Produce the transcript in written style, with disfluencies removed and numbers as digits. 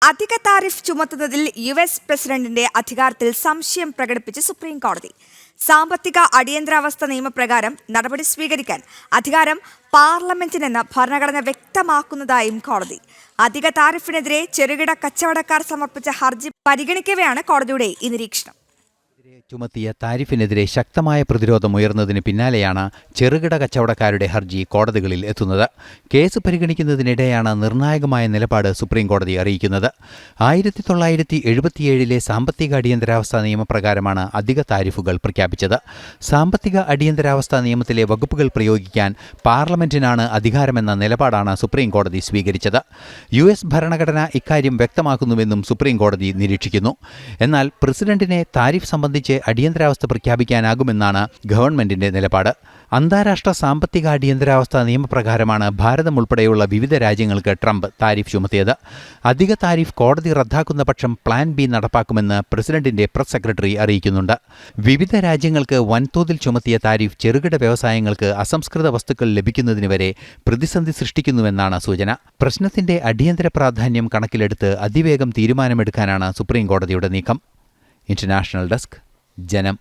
അധിക tariff ചുമത്തുന്നതിൽ US പ്രസിഡന്റിന്റെ അധികാരത്തിൽ സംശയം പ്രകടിപ്പിച്ച് സുപ്രീം കോടതി. സാമ്പത്തിക അടിയന്തരാവസ്ഥ നിയമപ്രകാരം നടപടി സ്വീകരിക്കാൻ അധികാരം പാർലമെന്റിനെന്ന് ഭരണഘടന വ്യക്തമാക്കുന്നതായും കോടതി. അധിക താരിഫിനെതിരെ ചെറുകിട കച്ചവടക്കാർ സമർപ്പിച്ച ഹർജി പരിഗണിക്കവെയാണ് കോടതിയുടെ ഈ നിരീക്ഷണം. ചുമത്തിയ താരിഫിനെതിരെ ശക്തമായ പ്രതിരോധം ഉയർന്നതിന് പിന്നാലെയാണ് ചെറുകിട കച്ചവടക്കാരുടെ ഹർജി കോടതികളിൽ എത്തുന്നത്. കേസ് പരിഗണിക്കുന്നതിനിടെയാണ് നിർണായകമായ നിലപാട് സുപ്രീം കോടതി അറിയിക്കുന്നത്. 1977 സാമ്പത്തിക അടിയന്തരാവസ്ഥ നിയമപ്രകാരമാണ് അധിക താരിഫുകൾ പ്രഖ്യാപിച്ചത്. സാമ്പത്തിക അടിയന്തരാവസ്ഥ നിയമത്തിലെ വകുപ്പുകൾ പ്രയോഗിക്കാൻ പാർലമെന്റിനാണ് അധികാരമെന്ന നിലപാടാണ് സുപ്രീം കോടതി സ്വീകരിച്ചത്. യുഎസ് ഭരണഘടന ഇക്കാര്യം വ്യക്തമാക്കുന്നുവെന്നും സുപ്രീം കോടതി നിരീക്ഷിക്കുന്നു. എന്നാൽ പ്രസിഡന്റിനെ താരിഫ് സംബന്ധിച്ച് അടിയന്തരാവസ്ഥ പ്രഖ്യാപിക്കാനാകുമെന്നാണ് ഗവൺമെന്റിന്റെ നിലപാട്. അന്താരാഷ്ട്ര സാമ്പത്തിക അടിയന്തരാവസ്ഥ നിയമപ്രകാരമാണ് ഭാരതം ഉൾപ്പെടെയുള്ള വിവിധ രാജ്യങ്ങൾക്ക് ട്രംപ് താരിഫ് ചുമത്തിയത്. അധിക താരിഫ് കോടതി റദ്ദാക്കുന്ന പക്ഷം പ്ലാൻ ബി നടപ്പാക്കുമെന്ന് പ്രസിഡന്റിന്റെ പ്രസ് സെക്രട്ടറി അറിയിക്കുന്നുണ്ട്. വിവിധ രാജ്യങ്ങൾക്ക് വൻതോതിൽ ചുമത്തിയ താരിഫ് ചെറുകിട വ്യവസായങ്ങൾക്ക് അസംസ്കൃത വസ്തുക്കൾ ലഭിക്കുന്നതിന് വരെ പ്രതിസന്ധി സൃഷ്ടിക്കുന്നുവെന്നാണ് സൂചന. പ്രശ്നത്തിന്റെ അടിയന്തര പ്രാധാന്യം കണക്കിലെടുത്ത് അതിവേഗം തീരുമാനമെടുക്കാനാണ് സുപ്രീം കോടതിയുടെ നീക്കം. ഇന്റർനാഷണൽ ഡെസ്ക്, ജനം.